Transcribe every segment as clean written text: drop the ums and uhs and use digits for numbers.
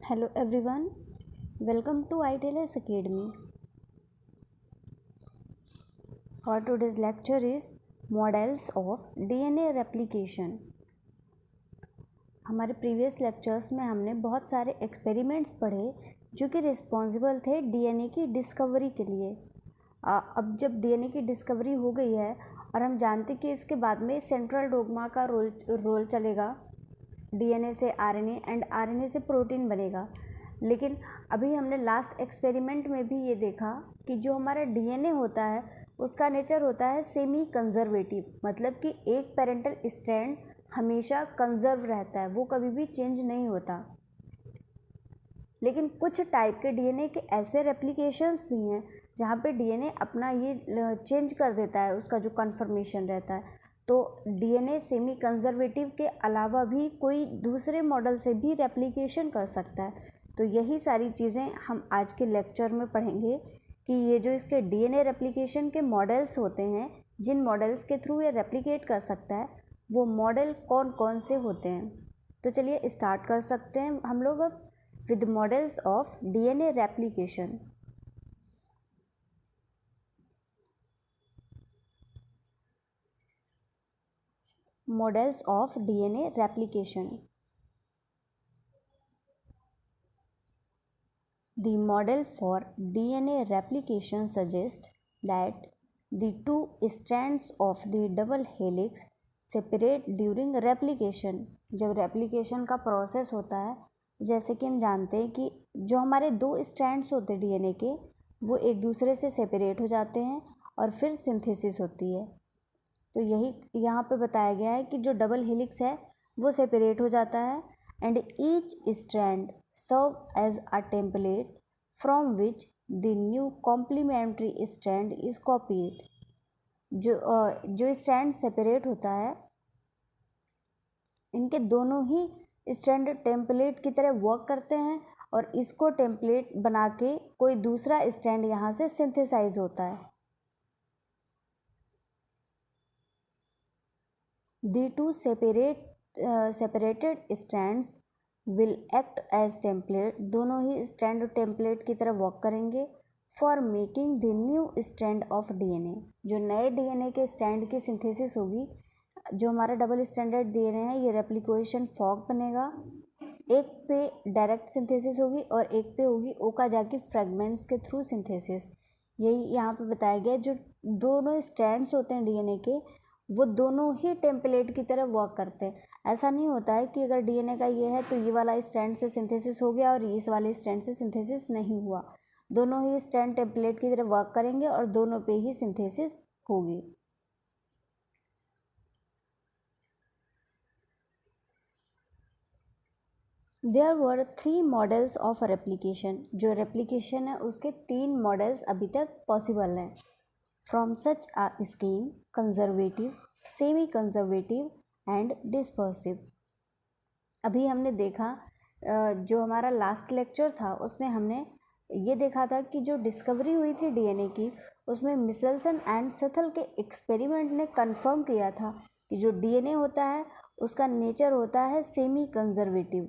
Hello everyone, welcome to ITLS Academy. Our today's lecture is Models of DNA Replication. हमारे previous lectures में हमने बहुत सारे experiments पढ़े जो कि रिस्पॉन्सिबल थे डीएनए की डिस्कवरी के लिए। अब जब डीएनए की डिस्कवरी हो गई है और हम जानते कि इसके बाद में सेंट्रल डोग्मा का रोल चलेगा, डीएनए से आरएनए एंड आरएनए से प्रोटीन बनेगा। लेकिन अभी हमने लास्ट एक्सपेरिमेंट में भी ये देखा कि जो हमारा डीएनए होता है उसका नेचर होता है सेमी कंजर्वेटिव, मतलब कि एक पेरेंटल स्ट्रैंड हमेशा कंजर्व रहता है, वो कभी भी चेंज नहीं होता। लेकिन कुछ टाइप के डीएनए के ऐसे रेप्लिकेशंस भी हैं जहाँ पे डीएनए अपना ये चेंज कर देता है, उसका जो कन्फर्मेशन रहता है। तो डीएनए सेमी कंजर्वेटिव के अलावा भी कोई दूसरे मॉडल से भी रेप्लिकेशन कर सकता है। तो यही सारी चीज़ें हम आज के लेक्चर में पढ़ेंगे कि ये जो इसके डीएनए रेप्लिकेशन के मॉडल्स होते हैं, जिन मॉडल्स के थ्रू ये रेप्लिकेट कर सकता है, वो मॉडल कौन कौन से होते हैं। तो चलिए स्टार्ट कर सकते हैं हम लोग अब with models of DNA replication. Models of DNA replication. The model for DNA replication suggests that the two strands of the double helix separate during replication. जब replication का process होता है, जैसे कि हम जानते हैं कि जो हमारे दो स्ट्रैंड्स होते हैं डीएनए के, वो एक दूसरे से सेपरेट हो जाते हैं और फिर सिंथेसिस होती है। तो यही यहाँ पे बताया गया है कि जो डबल हेलिक्स है वो सेपरेट हो जाता है and each strand serve as a template from which the new complementary strand is copied. जो स्ट्रैंड सेपरेट होता है, इनके दोनों ही स्ट्रैंड टेम्पलेट की तरह वर्क करते हैं और इसको टेम्पलेट बना के कोई दूसरा स्ट्रैंड यहाँ से सिंथेसाइज होता है। The two separated strands will act as template. दोनों ही स्ट्रैंड टेम्पलेट की तरह वर्क करेंगे for making the new strand of DNA. जो नए डीएनए के स्ट्रैंड की सिंथेसिस होगी, जो हमारा डबल स्टैंडर्ड डीएनए है, ये रेप्लिकेशन फॉर्क बनेगा। एक पे डायरेक्ट सिंथेसिस होगी और एक पे होगी ओकाजाकी फ्रेगमेंट्स के थ्रू सिंथेसिस। यही यहाँ पे बताया गया। जो दोनों स्ट्रैंड्स होते हैं डीएनए के, वो दोनों ही टेम्पलेट की तरह वर्क करते हैं। ऐसा नहीं होता है कि अगर डीएनए का ये है तो ये वाला स्ट्रैंड से सिंथेसिस हो गया और इस वाले स्ट्रैंड से सिंथेसिस नहीं हुआ। दोनों ही स्ट्रैंड टेम्पलेट की तरह वर्क करेंगे और दोनों पे ही सिंथेसिस होगी। There were 3 models of replication. जो रेप्लिकेशन है उसके 3 मॉडल्स अभी तक पॉसिबल हैं। From such a scheme conservative, semi conservative and dispersive. अभी हमने देखा, जो हमारा लास्ट लेक्चर था उसमें हमने ये देखा था कि जो डिस्कवरी हुई थी डीएनए की, उसमें मिचेल्सन एंड सेथल के एक्सपेरिमेंट ने कंफर्म किया था कि जो डीएनए होता है उसका नेचर होता है सेमी कंजर्वेटिव,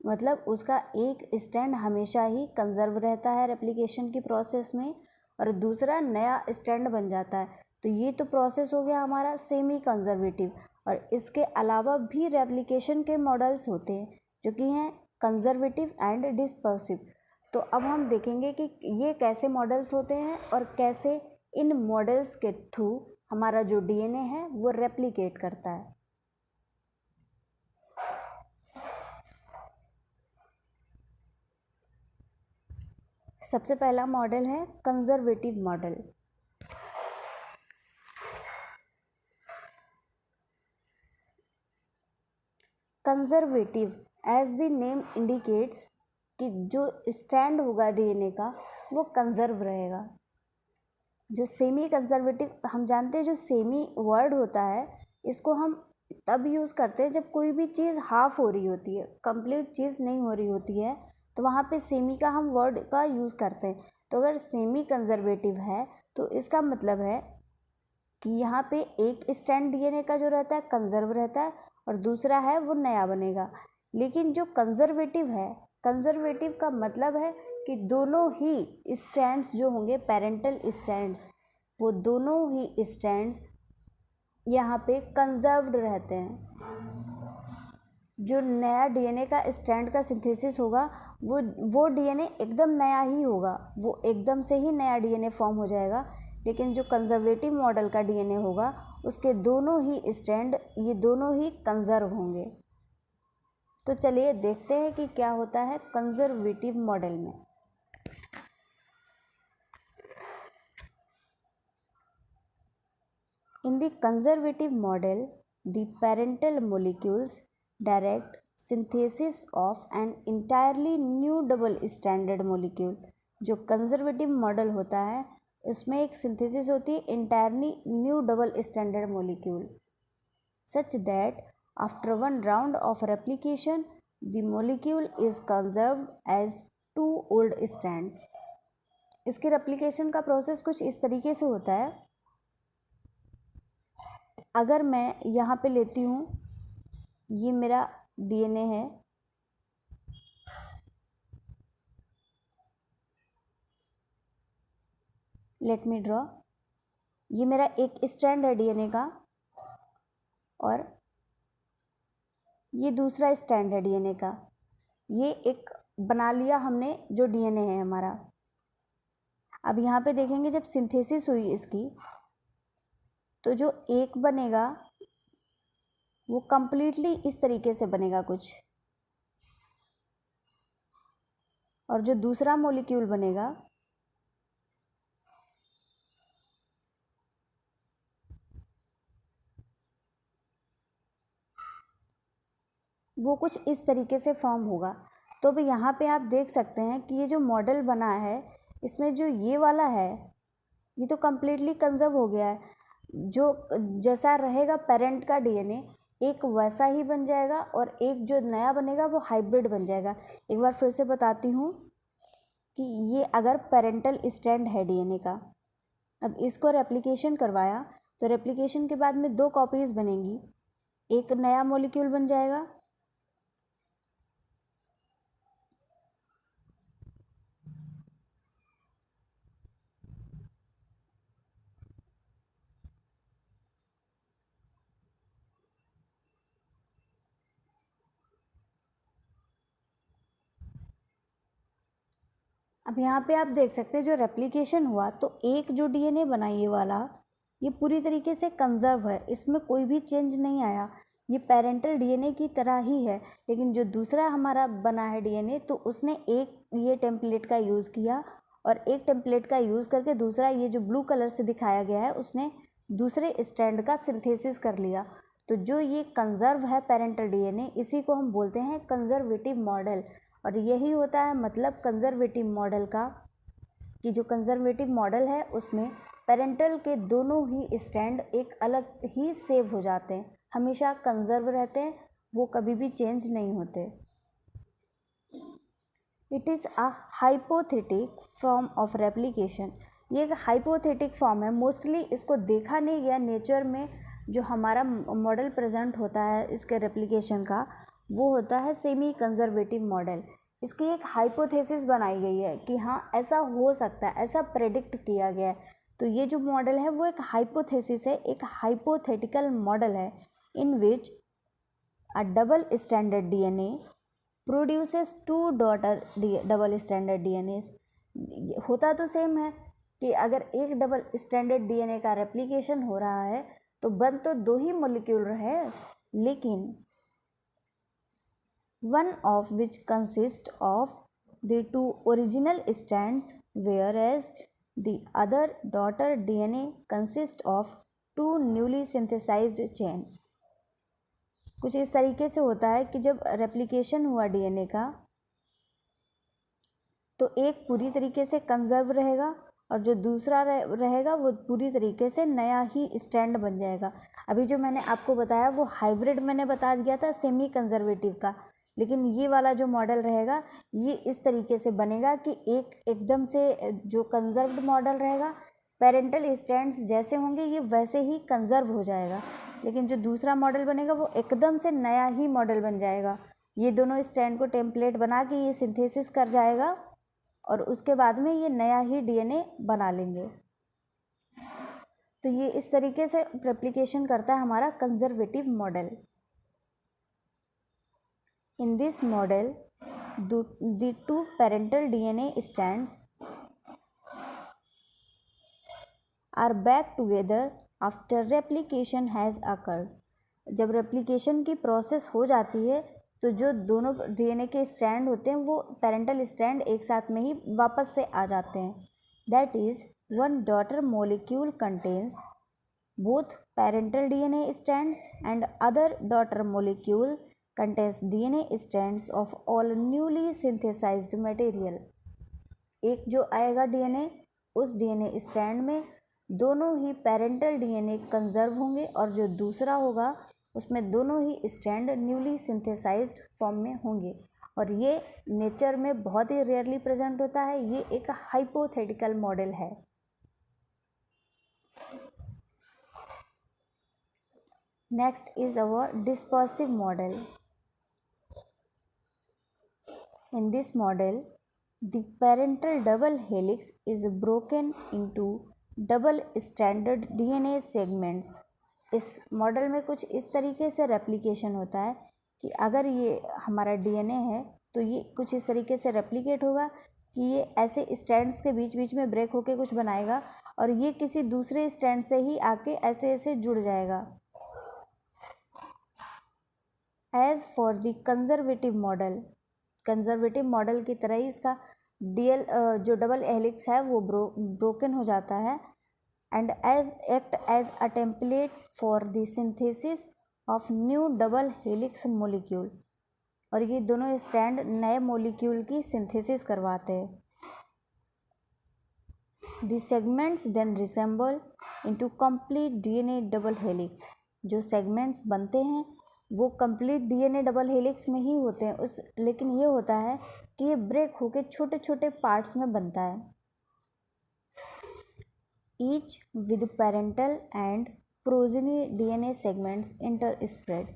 मतलब उसका एक स्ट्रैंड हमेशा ही कंजर्व रहता है रेप्लिकेशन की प्रोसेस में और दूसरा नया स्ट्रैंड बन जाता है। तो ये तो प्रोसेस हो गया हमारा सेमी कंजर्वेटिव। और इसके अलावा भी रेप्लिकेशन के मॉडल्स होते हैं जो कि हैं कंजर्वेटिव एंड डिस्पर्सिव। तो अब हम देखेंगे कि ये कैसे मॉडल्स होते हैं और कैसे इन मॉडल्स के थ्रू हमारा जो डीएनए है वो रेप्लिकेट करता है। सबसे पहला मॉडल है conservative model. Conservative as the name indicates कि जो स्ट्रैंड होगा डीएनए का वो कंजर्व रहेगा। जो सेमी कंजर्वेटिव, हम जानते हैं जो सेमी वर्ड होता है इसको हम तब यूज़ करते हैं जब कोई भी चीज़ हाफ हो रही होती है, कंप्लीट चीज़ नहीं हो रही होती है, तो वहाँ पे सेमी का हम वर्ड का यूज़ करते हैं। तो अगर सेमी कंजर्वेटिव है तो इसका मतलब है कि यहाँ पे एक स्ट्रैंड डीएनए का जो रहता है कंजर्व रहता है और दूसरा है वो नया बनेगा। लेकिन जो कंजर्वेटिव है, कंजर्वेटिव का मतलब है कि दोनों ही स्टैंड्स जो होंगे पेरेंटल स्टैंड्स, वो दोनों ही स्टैंड्स यहाँ पे कंजर्व्ड रहते हैं। जो नया डीएनए का स्टैंड का सिंथेसिस होगा वो डीएनए एकदम नया ही होगा, वो एकदम से ही नया डीएनए फॉर्म हो जाएगा। लेकिन जो कंजर्वेटिव मॉडल का डीएनए होगा उसके दोनों ही स्टैंड, ये दोनों ही कंजर्व होंगे। तो चलिए देखते हैं कि क्या होता है कंजर्वेटिव मॉडल में। In the conservative model, the parental molecules direct synthesis of an entirely new double-stranded molecule। जो कंजर्वेटिव मॉडल होता है उसमें एक सिंथेसिस होती है entirely new double-stranded molecule, such that after one round of replication, the molecule is conserved as two old strands। इसके replication का process कुछ इस तरीके से होता है। अगर मैं यहाँ पे लेती हूँ, ये मेरा डीएनए है, लेट मी ड्रॉ, ये मेरा एक स्ट्रैंड है डीएनए का और ये दूसरा स्ट्रैंड है डीएनए का। ये एक बना लिया हमने जो डीएनए है हमारा। अब यहाँ पे देखेंगे जब सिंथेसिस हुई इसकी, तो जो एक बनेगा वो कंप्लीटली इस तरीके से बनेगा कुछ, और जो दूसरा मॉलिक्यूल बनेगा वो कुछ इस तरीके से फॉर्म होगा। तो भी यहाँ पे आप देख सकते हैं कि ये जो मॉडल बना है इसमें जो ये वाला है ये तो कंप्लीटली कंजर्व हो गया है। जो जैसा रहेगा पेरेंट का डीएनए एक वैसा ही बन जाएगा और एक जो नया बनेगा वो हाइब्रिड बन जाएगा। एक बार फिर से बताती हूँ कि ये अगर पेरेंटल स्ट्रैंड है डीएनए का, अब इसको रेप्लिकेशन करवाया तो रेप्लिकेशन के बाद में दो कॉपीज बनेंगी, एक नया मॉलिक्यूल बन जाएगा अब यहाँ पे आप देख सकते हैं जो रेप्लिकेशन हुआ तो एक जो डीएनए बना ये वाला, ये पूरी तरीके से कंजर्व है, इसमें कोई भी चेंज नहीं आया, ये पेरेंटल डीएनए की तरह ही है। लेकिन जो दूसरा हमारा बना है डीएनए तो उसने एक ये टेम्पलेट का यूज़ किया और एक टेम्पलेट का यूज़ करके दूसरा ये जो ब्लू कलर से दिखाया गया है उसने दूसरे स्ट्रैंड का सिंथेसिस कर लिया। तो जो ये कंजर्व है पेरेंटल डीएनए, इसी को हम बोलते हैं कंजर्वेटिव मॉडल। और यही होता है मतलब कंजर्वेटिव मॉडल का, कि जो कंजर्वेटिव मॉडल है उसमें पेरेंटल के दोनों ही स्टैंड एक अलग ही सेव हो जाते हैं, हमेशा कंजर्व रहते हैं, वो कभी भी चेंज नहीं होते। It is a hypothetic form of replication. ये एक हाइपोथेटिक फॉर्म है, मोस्टली इसको देखा नहीं गया नेचर में। जो हमारा मॉडल प्रेजेंट होता है इसके रेप्लिकेशन का वो होता है सेमी कंजर्वेटिव मॉडल। इसकी एक हाइपोथेसिस बनाई गई है कि हाँ ऐसा हो सकता है, ऐसा प्रेडिक्ट किया गया है। तो ये जो मॉडल है वो एक हाइपोथेसिस है, एक हाइपोथेटिकल मॉडल है in which a double standard DNA produces two daughter double standard DNAs. होता तो सेम है कि अगर एक डबल स्टैंडर्ड डीएनए का रेप्लिकेशन हो रहा है तो बन तो दो ही मॉलिक्यूल रहे, लेकिन one of which consists of the two original strands, whereas the other daughter DNA consists of two newly synthesized chain। कुछ इस तरीके से होता है कि जब रेप्लिकेशन हुआ डीएनए का तो एक पूरी तरीके से कंजर्व रहेगा और जो दूसरा रहेगा वो पूरी तरीके से नया ही स्टैंड बन जाएगा। अभी जो मैंने आपको बताया वो हाइब्रिड मैंने बता दिया था सेमी कंजर्वेटिव का, लेकिन ये वाला जो मॉडल रहेगा ये इस तरीके से बनेगा कि एक एकदम से जो कंजर्व्ड मॉडल रहेगा, पेरेंटल स्टैंड्स जैसे होंगे ये वैसे ही कंजर्व हो जाएगा, लेकिन जो दूसरा मॉडल बनेगा वो एकदम से नया ही मॉडल बन जाएगा, ये दोनों स्ट्रैंड को टेम्पलेट बना के ये सिंथेसिस कर जाएगा और उसके बाद में ये नया ही डीएनए बना लेंगे। तो ये इस तरीके से रेप्लिकेशन करता है हमारा conservative model. In this model the two parental DNA strands are back together after replication has occurred. जब रेप्लिकेशन की प्रोसेस हो जाती है तो जो दोनों डीएनए के स्ट्रैंड होते हैं वो पेरेंटल स्ट्रैंड एक साथ में ही वापस से आ जाते हैं। That is one daughter molecule contains both parental DNA strands and other daughter molecule contains DNA strands of all newly synthesized material। एक जो आएगा डीएनए उस डीएनए स्ट्रैंड में दोनों ही पेरेंटल डीएनए कंजर्व होंगे और जो दूसरा होगा उसमें दोनों ही स्ट्रैंड न्यूली सिंथेसाइज्ड फॉर्म में होंगे। और ये नेचर में बहुत ही रेयरली प्रेजेंट होता है। ये एक हाइपोथेटिकल मॉडल है। Next is our dispersive model. In this model, the parental double helix is broken into double stranded DNA segments। इस मॉडल में कुछ इस तरीके से रेप्लिकेशन होता है कि अगर ये हमारा डीएनए है तो ये कुछ इस तरीके से रेप्लिकेट होगा कि ये ऐसे स्ट्रैंड्स के बीच बीच में ब्रेक होके कुछ बनाएगा और ये किसी दूसरे स्ट्रैंड से ही आके ऐसे ऐसे जुड़ जाएगा। As for the conservative model की तरह ही इसका जो डबल हेलिक्स है वो ब्रोकन हो जाता है and act as a template for the synthesis of new double helix molecule. और ये दोनों स्ट्रैंड नए मोलिक्यूल की सिंथेसिस करवाते हैं। The segments then reassemble into complete DNA double helix. जो सेगमेंट्स बनते हैं वो कंप्लीट डीएनए डबल हेलिक्स में ही होते हैं लेकिन ये होता है कि ये ब्रेक होके छोटे छोटे पार्ट्स में बनता है। Each with parental and progeny DNA segments inter spread.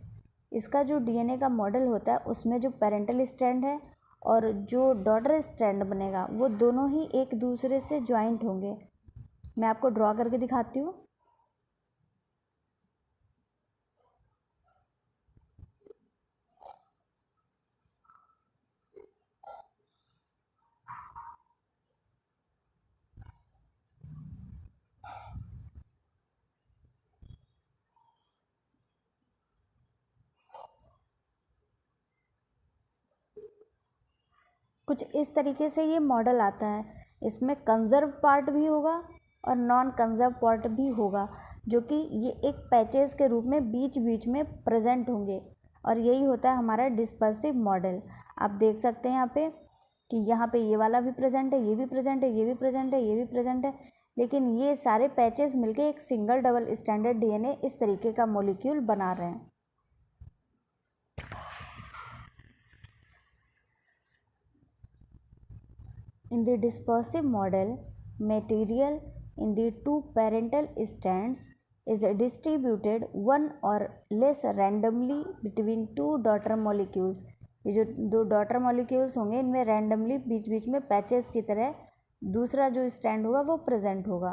इसका जो डीएनए का मॉडल होता है उसमें जो पेरेंटल स्ट्रैंड है और जो डॉटर स्ट्रैंड बनेगा वो दोनों ही एक दूसरे से ज्वाइंट होंगे। मैं आपको ड्रॉ करके दिखाती हूँ। कुछ इस तरीके से ये मॉडल आता है। इसमें कंजर्व पार्ट भी होगा और नॉन कंजर्व पार्ट भी होगा जो कि ये एक पैचेस के रूप में बीच बीच में प्रेजेंट होंगे और यही होता है हमारा डिस्पर्सिव मॉडल। आप देख सकते हैं यहाँ पे कि यहाँ पे ये वाला भी प्रेजेंट है, ये भी प्रेजेंट है, ये भी प्रेजेंट है, ये भी प्रेजेंट है, लेकिन ये सारे पैचेस मिलके एक सिंगल डबल स्टैंडर्ड डीएनए इस तरीके का मॉलिक्यूल बना रहे हैं। In the dispersive model, material in the two parental strands is distributed one or less randomly between two daughter molecules। ये जो दो डॉटर मॉलिक्यूल्स होंगे इनमें रैंडमली बीच बीच में पैचेस की तरह दूसरा जो स्टैंड होगा वो प्रेजेंट होगा।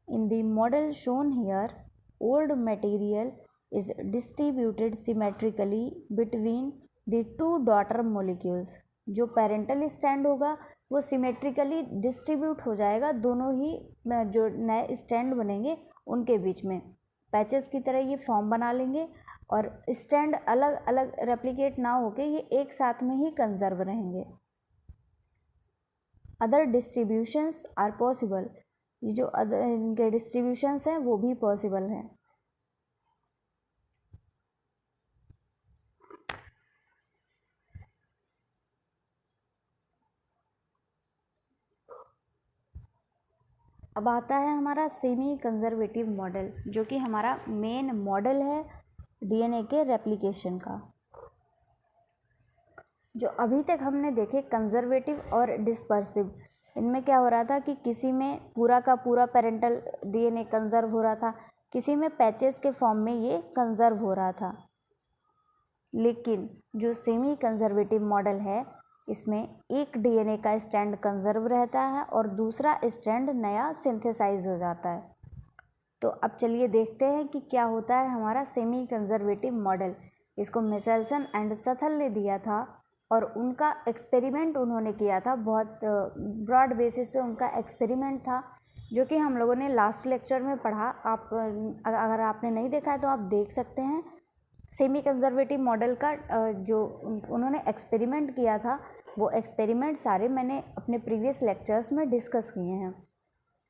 In the model shown here, old material is distributed symmetrically between the two daughter molecules। जो पेरेंटल स्टैंड होगा वो सिमेट्रिकली डिस्ट्रीब्यूट हो जाएगा दोनों ही जो नए स्टैंड बनेंगे उनके बीच में पैचेस की तरह ये फॉर्म बना लेंगे और स्टैंड अलग अलग रेप्लिकेट ना होके ये एक साथ में ही कंजर्व रहेंगे। Other distributions are possible. ये जो अदर इनके डिस्ट्रीब्यूशंस हैं वो भी पॉसिबल हैं। अब आता है हमारा सेमी कंजर्वेटिव मॉडल जो कि हमारा मेन मॉडल है डीएनए के रेप्लिकेशन का। जो अभी तक हमने देखे कंजर्वेटिव और डिस्पर्सिव, इनमें क्या हो रहा था कि किसी में पूरा का पूरा पेरेंटल डीएनए कंजर्व हो रहा था, किसी में पैचेस के फॉर्म में ये कंजर्व हो रहा था। लेकिन जो सेमी कंजर्वेटिव मॉडल है इसमें एक डीएनए का स्ट्रैंड कंजर्व रहता है और दूसरा स्ट्रैंड नया सिंथेसाइज हो जाता है। तो अब चलिए देखते हैं कि क्या होता है हमारा सेमी कंजर्वेटिव मॉडल। इसको मिशेल्सन एंड सथल ने दिया था और उनका एक्सपेरिमेंट उन्होंने किया था, बहुत ब्रॉड बेसिस पे उनका एक्सपेरिमेंट था, जो कि हम लोगों ने लास्ट लेक्चर में पढ़ा। आप अगर आपने नहीं देखा है तो आप देख सकते हैं। सेमी कंजर्वेटिव मॉडल का जो उन्होंने एक्सपेरिमेंट किया था, वो एक्सपेरिमेंट सारे मैंने अपने प्रीवियस लेक्चर्स में डिस्कस किए हैं।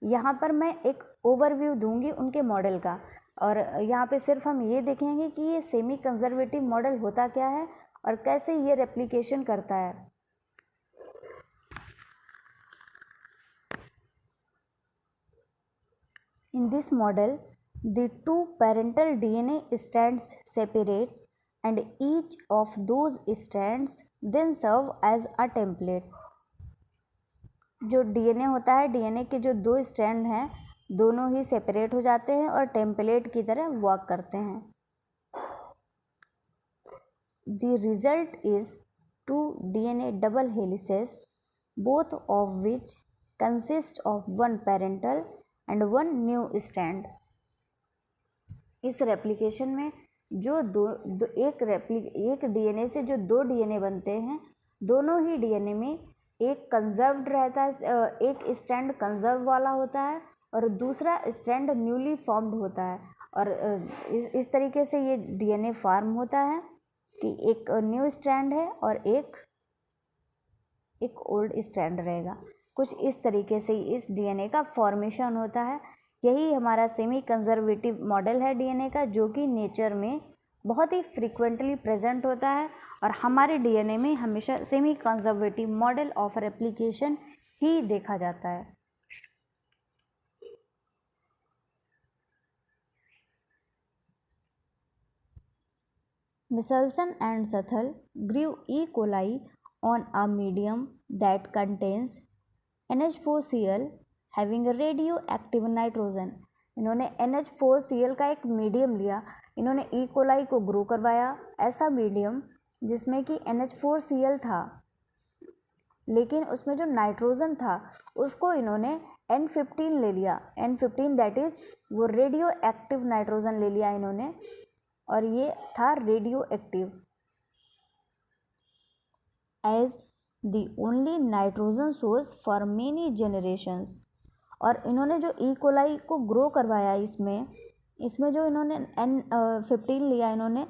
यहाँ पर मैं एक ओवरव्यू दूंगी उनके मॉडल का, और यहाँ पे सिर्फ हम ये देखेंगे कि ये सेमी कंजर्वेटिव मॉडल होता क्या है और कैसे ये रेप्लिकेशन करता है। In this model, the two parental DNA strands separate and each of those strands then serve as a template. जो डीएनए होता है, डीएनए के जो दो स्ट्रैंड हैं दोनों ही सेपरेट हो जाते हैं और टेम्पलेट की तरह वर्क करते हैं। The result is two DNA double helices, both of which consist of one parental and one new strand. इस रेप्लिकेशन में जो एक डीएनए से जो दो डीएनए बनते हैं, दोनों ही डीएनए में एक कंजर्व्ड रहता है, एक स्ट्रैंड कंजर्व वाला होता है और दूसरा स्ट्रैंड न्यूली फॉर्म्ड होता है। और इस तरीके से ये डीएनए फॉर्म होता है कि एक न्यू स्ट्रैंड है और एक ओल्ड स्ट्रैंड रहेगा। कुछ इस तरीके से इस डीएनए का फॉर्मेशन होता है। यही हमारा सेमी कंजर्वेटिव मॉडल है डीएनए का, जो कि नेचर में बहुत ही फ्रीक्वेंटली प्रेजेंट होता है और हमारे डीएनए में हमेशा semi conservative model of replication ही देखा जाता है। Michelson and Sathal grew E. coli on a medium that contains NH4Cl having a radioactive nitrogen. इन्होंने NH4Cl का एक मीडियम लिया, इन्होंने E. coli को ग्रो करवाया, ऐसा मीडियम जिसमें कि NH4Cl था, लेकिन उसमें जो नाइट्रोजन था उसको इन्होंने N15 ले लिया। N15 दैट इज़ वो रेडियो एक्टिव नाइट्रोजन ले लिया इन्होंने, और ये था radioactive as the only nitrogen source for many generations. और इन्होंने जो ई कोलाई को ग्रो करवाया, इसमें जो इन्होंने N15 लिया, इन्होंने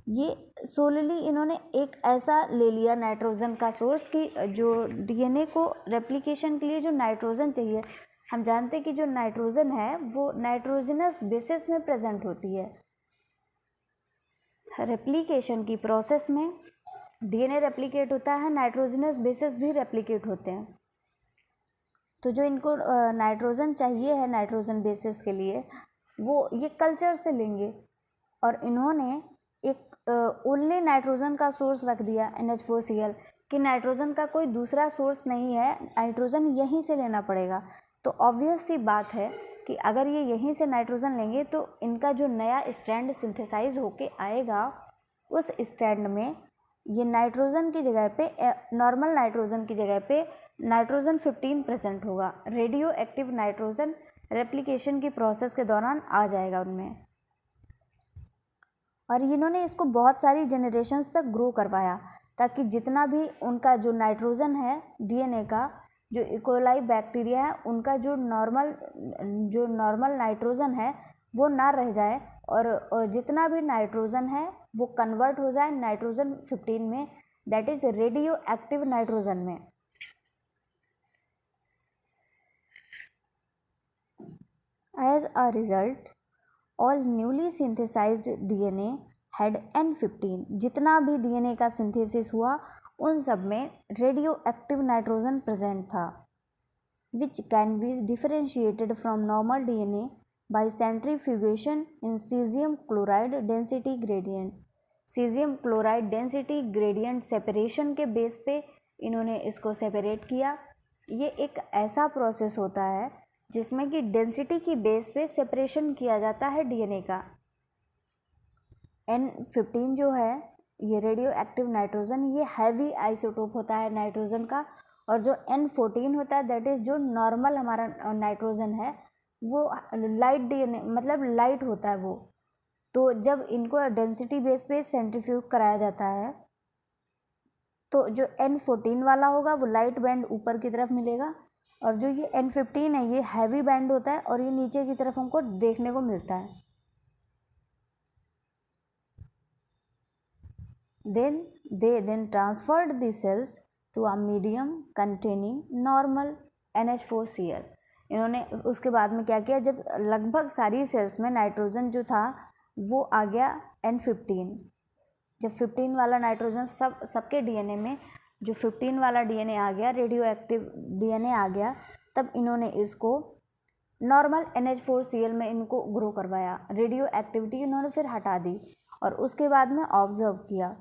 ये सोलली इन्होंने एक ऐसा ले लिया नाइट्रोजन का सोर्स कि जो डीएनए को रेप्लिकेशन के लिए जो नाइट्रोजन चाहिए, हम जानते हैं कि जो नाइट्रोजन है वो नाइट्रोजनस बेसिस में प्रेजेंट होती है। रेप्लिकेशन की प्रोसेस में डीएनए रेप्लिकेट होता है, नाइट्रोजनस बेसिस भी रेप्लिकेट होते हैं। तो जो इनको नाइट्रोजन चाहिए है नाइट्रोजन बेसिस के लिए, वो ये कल्चर से लेंगे और इन्होंने एक ओनली नाइट्रोजन का सोर्स रख दिया NH4Cl कि नाइट्रोजन का कोई दूसरा सोर्स नहीं है, नाइट्रोजन यहीं से लेना पड़ेगा। तो ऑब्वियस सी बात है कि अगर ये यहीं से नाइट्रोजन लेंगे तो इनका जो नया स्ट्रैंड सिंथेसाइज होके आएगा, उस स्ट्रैंड में ये नाइट्रोजन की जगह पे, नॉर्मल नाइट्रोजन की जगह पे नाइट्रोजन 15 प्रेजेंट होगा। रेडियो एक्टिव नाइट्रोजन रेप्लिकेशन की प्रोसेस के दौरान आ जाएगा उनमें। और इन्होंने इसको बहुत सारी जनरेशन्स तक ग्रो करवाया ताकि जितना भी उनका जो नाइट्रोजन है डीएनए का, जो इकोलाई बैक्टीरिया है, उनका जो नॉर्मल नाइट्रोजन है वो ना रह जाए और जितना भी नाइट्रोजन है वो कन्वर्ट हो जाए नाइट्रोजन 15 में, that is radio active nitrogen में। As a result all newly synthesised DNA had N15। जितना भी डीएनए का सिंथेसिस हुआ उन सब में रेडियो एक्टिव नाइट्रोजन प्रेजेंट था, which can be differentiated from normal DNA by centrifugation in caesium chloride density gradient. Caesium chloride density gradient separation के base पे इन्होंने इसको सेपरेट किया। ये एक ऐसा प्रोसेस होता है जिसमें कि डेंसिटी की बेस पे सेपरेशन किया जाता है डीएनए का। N15 जो है ये रेडियो एक्टिव नाइट्रोजन ये हैवी आइसोटोप होता है नाइट्रोजन का, और जो N14 होता है दैट इज़ जो नॉर्मल हमारा नाइट्रोजन है वो लाइट डीएनए मतलब लाइट होता है वो। तो जब इनको डेंसिटी बेस पे सेंट्रीफ्यूज कराया जाता है तो जो N14 वाला होगा वो लाइट बैंड ऊपर की तरफ मिलेगा, और जो ये N15 है ये हैवी बैंड होता है और ये नीचे की तरफ हमको देखने को मिलता है। Then they then transferred the cells to a medium containing normal NH4Cl। इन्होंने उसके बाद में क्या किया, जब लगभग सारी सेल्स में नाइट्रोजन जो था वो आ गया N15। जब 15 वाला नाइट्रोजन सबके डीएनए में जो 15 वाला डीएनए आ गया, रेडियो एक्टिव डीएनए आ गया, तब इन्होंने इसको नॉर्मल NH4Cl में इनको ग्रो करवाया। रेडियो एक्टिविटी इन्होंने फिर हटा दी और उसके बाद में ऑब्जर्व किया।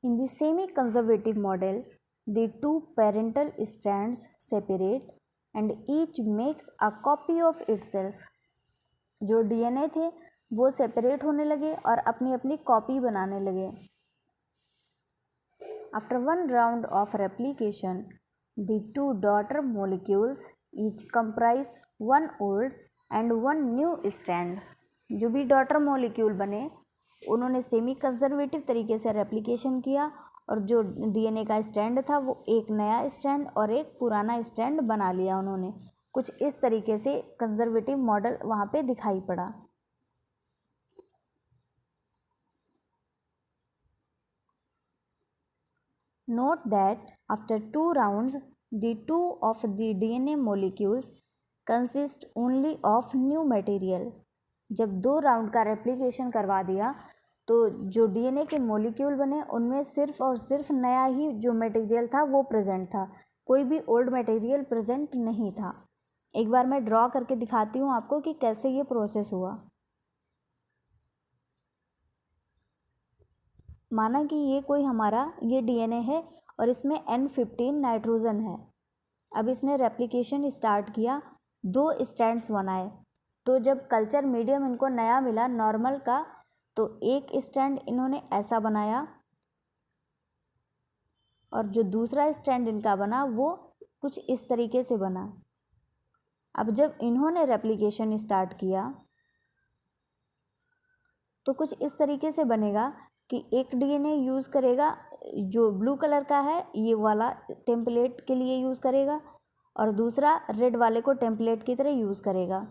In the semi-conservative model, the two parental strands separate and each makes a copy of itself। जो डीएनए थे वो सेपरेट होने लगे और अपनी अपनी कॉपी बनाने लगे। After one round of replication, the two daughter molecules each comprise one old and one new strand। जो भी डॉटर मॉलिक्यूल बने उन्होंने सेमी कंजर्वेटिव तरीके से रेप्लिकेशन किया और जो डीएनए का स्टैंड था वो एक नया स्टैंड और एक पुराना स्टैंड बना लिया उन्होंने। कुछ इस तरीके से कंजर्वेटिव मॉडल वहाँ पे दिखाई पड़ा। Note that after 2 rounds, the two of the DNA molecules consist only of new material। जब 2 राउंड का रेप्लिकेशन करवा दिया तो जो डीएनए के मॉलिक्यूल बने उनमें सिर्फ और सिर्फ नया ही जो मटेरियल था वो प्रेजेंट था, कोई भी ओल्ड मटेरियल प्रेजेंट नहीं था। एक बार मैं ड्रॉ करके दिखाती हूँ आपको कि कैसे ये प्रोसेस हुआ। माना कि ये कोई हमारा ये डीएनए है और इसमें N15 नाइट्रोजन है। अब इसने रेप्लिकेशन स्टार्ट किया, 2 स्टैंड्स बनाए। तो जब कल्चर मीडियम इनको नया मिला नॉर्मल का, तो एक स्टैंड इन्होंने ऐसा बनाया और जो दूसरा स्टैंड इनका बना वो कुछ इस तरीके से बना। अब जब इन्होंने रेप्लिकेशन स्टार्ट किया तो कुछ इस तरीके से बनेगा कि एक डीएनए यूज़ करेगा जो ब्लू कलर का है ये वाला टेम्पलेट के लिए यूज़ करेगा और दूसरा रेड वाले को टेम्पलेट की तरह यूज़ करेगा।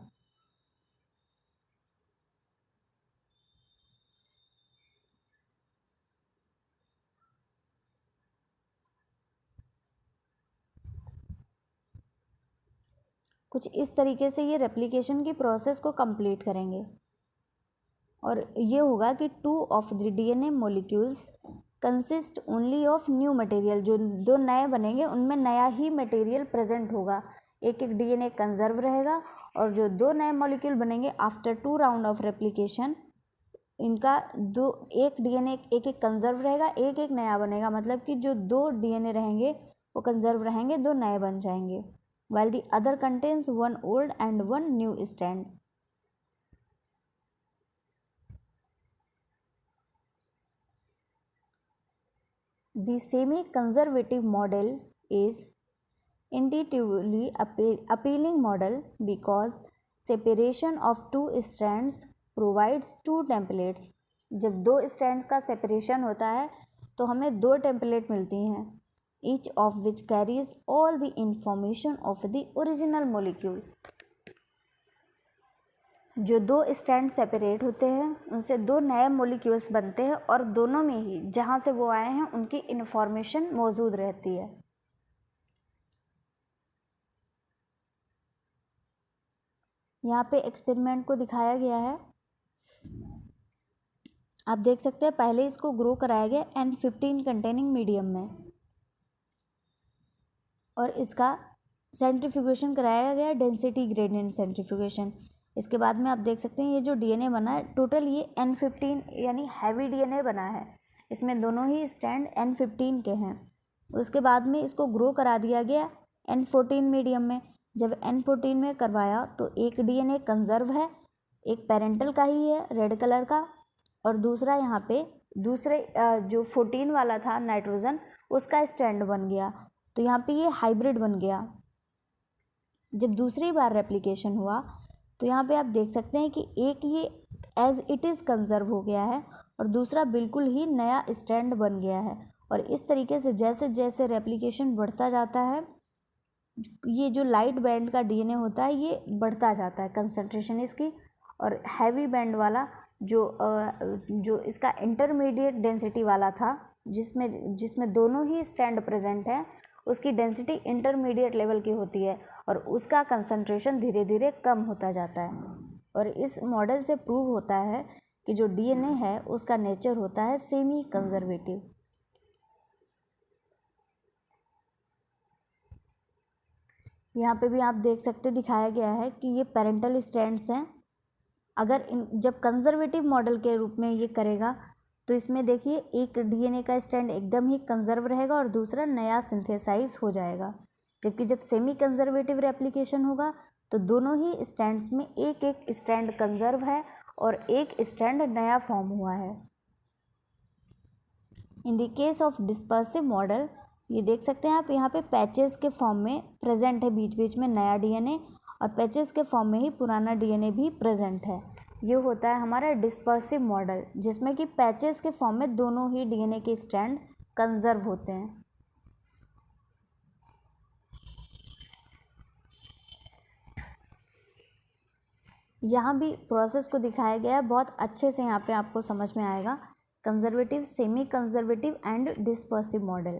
कुछ इस तरीके से ये रेप्लिकेशन की प्रोसेस को कंप्लीट करेंगे और ये होगा कि 2 of the DNA molecules consist only of new material. जो 2 नए बनेंगे उनमें नया ही मटेरियल प्रेजेंट होगा, एक एक डीएनए कंजर्व रहेगा और जो 2 नए मॉलिक्यूल बनेंगे आफ्टर 2 राउंड ऑफ रेप्लिकेशन इनका एक डीएनए एक एक कंजर्व रहेगा, एक एक नया बनेगा। मतलब कि जो 2 डीएनए रहेंगे वो कंजर्व रहेंगे, 2 नए बन जाएंगे। while the other contains one old and one new strand। The semi-conservative model is intuitively appealing model because separation of 2 strands provides 2 templates। जब 2 strands का separation होता है तो हमें 2 template मिलती हैं, each of which carries all the information of the original molecule। जो 2 stand separate होते हैं उनसे 2 नए मोलिक्यूल्स बनते हैं और दोनों में ही जहाँ से वो आए हैं उनकी इन्फॉर्मेशन मौजूद रहती है। यहाँ पे एक्सपेरिमेंट को दिखाया गया है, आप देख सकते हैं। पहले इसको ग्रो कराया गया N15 कंटेनिंग मीडियम में और इसका सेंट्रीफ्यूगेशन कराया गया डेंसिटी ग्रेडियंट सेंट्रीफ्यूगेशन। इसके बाद में आप देख सकते हैं ये जो डीएनए बना है टोटल ये N15 यानी हैवी डीएनए बना है, इसमें दोनों ही स्टैंड N15 के हैं। उसके बाद में इसको ग्रो करा दिया गया N14 मीडियम में। जब N14 में करवाया तो एक डीएनए कंजर्व है, एक पेरेंटल का ही है रेड कलर का, और दूसरा यहाँ पे दूसरे जो 14 वाला था नाइट्रोजन उसका स्टैंड बन गया। तो यहाँ पे ये हाइब्रिड बन गया। जब दूसरी बार रेप्लिकेशन हुआ तो यहाँ पे आप देख सकते हैं कि एक ये एज इट इज़ कंजर्व हो गया है और दूसरा बिल्कुल ही नया स्टैंड बन गया है। और इस तरीके से जैसे जैसे रेप्लिकेशन बढ़ता जाता है, ये जो लाइट बैंड का डीएनए होता है ये बढ़ता जाता है कंसंट्रेशन इसकी, और हैवी बैंड वाला जो इसका इंटरमीडिएट डेंसिटी वाला था, जिसमें दोनों ही स्टैंड प्रेजेंट हैं, उसकी डेंसिटी इंटरमीडिएट लेवल की होती है और उसका कंसंट्रेशन धीरे धीरे कम होता जाता है। और इस मॉडल से प्रूव होता है कि जो डीएनए है उसका नेचर होता है सेमी कंजर्वेटिव। यहाँ पे भी आप देख सकते दिखाया गया है कि ये पेरेंटल स्ट्रैंड्स हैं। अगर जब कंजर्वेटिव मॉडल के रूप में ये करेगा तो इसमें देखिए एक डीएनए का स्टैंड एकदम ही कंजर्व रहेगा और दूसरा नया सिंथेसाइज हो जाएगा। जबकि जब सेमी कंजर्वेटिव रेप्लिकेशन होगा तो दोनों ही स्टैंड्स में एक एक स्टैंड कंजर्व है और एक स्टैंड नया फॉर्म हुआ है। In the case of dispersive model ये देख सकते हैं आप, यहाँ पे पैचेस के फॉर्म में प्रेजेंट है बीच बीच में नया डीएनए, और पैचेस के फॉर्म में ही पुराना डीएनए भी प्रेजेंट है। ये होता है हमारा डिस्पर्सिव मॉडल, जिसमें कि पैचेस के फॉर्म में दोनों ही डीएनए के स्ट्रैंड कंजर्व होते हैं। यहाँ भी प्रोसेस को दिखाया गया है बहुत अच्छे से, यहाँ पे आपको समझ में आएगा। Conservative, semi conservative and dispersive model.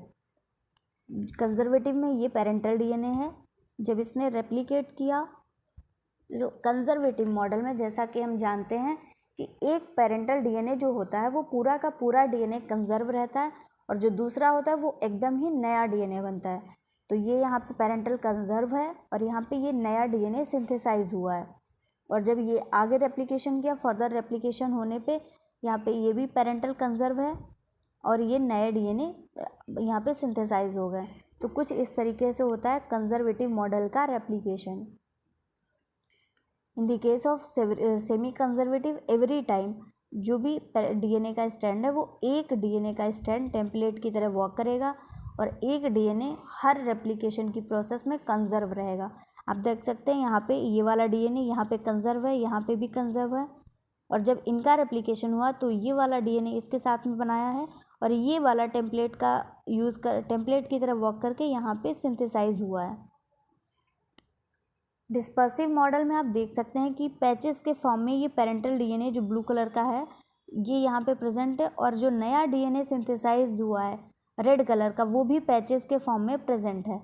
Conservative में ये पेरेंटल डीएनए है, जब इसने रेप्लिकेट किया, जो कंजर्वेटिव मॉडल में जैसा कि हम जानते हैं कि एक पेरेंटल डीएनए जो होता है वो पूरा का पूरा डीएनए कंजर्व रहता है और जो दूसरा होता है वो एकदम ही नया डीएनए बनता है। तो ये यहाँ पे पेरेंटल कंजर्व है और यहाँ पे ये नया डीएनए सिंथेसाइज हुआ है। और जब ये आगे रेप्लिकेशन किया, फर्दर रेप्लिकेशन होने पे यहाँ पे ये भी पेरेंटल कंजर्व है और ये नए डीएनए यहाँ पे सिंथेसाइज हो गए। तो कुछ इस तरीके से होता है कंजर्वेटिव मॉडल का replication. In the case of semi conservative, every time जो भी डीएनए का स्टैंड है वो एक डीएनए का स्टैंड टेम्पलेट की तरह वर्क करेगा और एक डीएनए हर रेप्लिकेशन की प्रोसेस में कंजर्व रहेगा। आप देख सकते हैं यहाँ पे ये वाला डीएनए यहाँ पे कंजर्व है, यहाँ पे भी कंजर्व है, और जब इनका रेप्लिकेशन हुआ तो ये वाला डीएनए इसके साथ में बनाया है और ये वाला टेम्पलेट का यूज़ कर टेम्पलेट की तरह वर्क करके यहाँ पे सिंथेसाइज हुआ है। डिस्पर्सिव मॉडल में आप देख सकते हैं कि पैचेस के फॉर्म में ये पेरेंटल डीएनए जो ब्लू कलर का है ये यहाँ पे प्रेजेंट है, और जो नया डीएनए सिंथेसाइज हुआ है रेड कलर का वो भी पैचेस के फॉर्म में प्रेजेंट है।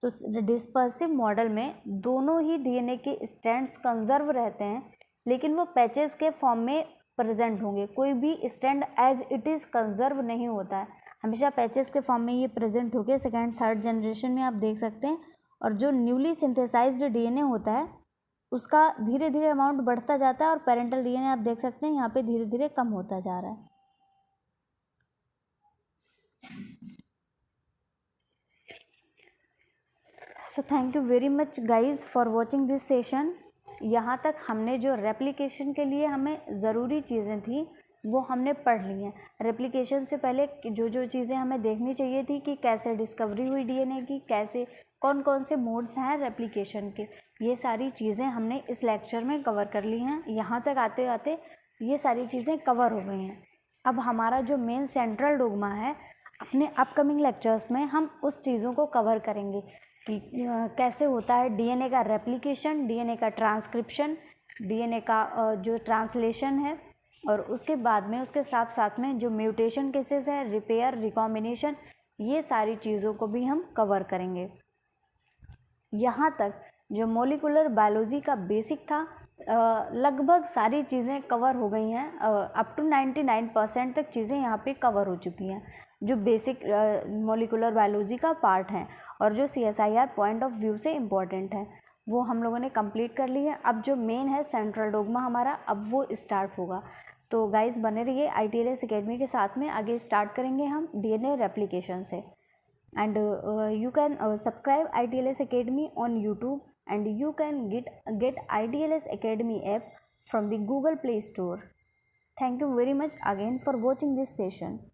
तो डिस्पर्सिव मॉडल में दोनों ही डीएनए के स्ट्रैंड्स कंजर्व रहते हैं, लेकिन वो पैचेस के फॉर्म में प्रेजेंट होंगे। कोई भी strand as it is conserve नहीं होता है, हमेशा पैचेस के फॉर्म में ये प्रेजेंट होके सेकेंड थर्ड जनरेशन में आप देख सकते हैं। और जो न्यूली सिंथेसाइज्ड डीएनए होता है उसका धीरे धीरे अमाउंट बढ़ता जाता है और पेरेंटल डीएनए आप देख सकते हैं यहाँ पे धीरे धीरे कम होता जा रहा है। So thank you very much guys for watching this session. यहाँ तक हमने जो रेप्लिकेशन के लिए हमें ज़रूरी चीज़ें थी वो हमने पढ़ ली हैं। रेप्लिकेशन से पहले जो जो चीज़ें हमें देखनी चाहिए थी कि कैसे डिस्कवरी हुई डीएनए की, कैसे कौन कौन से मोड्स हैं रेप्लिकेशन के, ये सारी चीज़ें हमने इस लेक्चर में कवर कर ली हैं। यहाँ तक आते आते ये सारी चीज़ें कवर हो गई हैं। अब हमारा जो मेन सेंट्रल डोग्मा है, अपने अपकमिंग लेक्चर्स में हम उस चीज़ों को कवर करेंगे कि कैसे होता है डीएनए का रेप्लिकेशन, डीएनए का ट्रांसक्रिप्शन, डीएनए का जो ट्रांसलेशन है, और उसके बाद में उसके साथ साथ में जो म्यूटेशन केसेस है, रिपेयर, रिकॉम्बिनेशन, ये सारी चीज़ों को भी हम कवर करेंगे। यहाँ तक जो मोलिकुलर बायोलॉजी का बेसिक था लगभग सारी चीज़ें कवर हो गई हैं। अप टू 99% तक चीज़ें यहाँ पे कवर हो चुकी हैं जो बेसिक मोलिकुलर बायोलॉजी का पार्ट है और जो CSIR पॉइंट ऑफ व्यू से इम्पॉर्टेंट है वो हम लोगों ने कंप्लीट कर ली है। अब जो मेन है सेंट्रल डोग्मा हमारा, अब वो स्टार्ट होगा। तो गाइस बने रहिए ITLS अकेडमी के साथ में। आगे स्टार्ट करेंगे हम DNA रेप्लिकेशन से। And you can subscribe ITLS Academy on YouTube, and you can get ITLS Academy app from the Google Play Store. Thank you very much again for watching this session.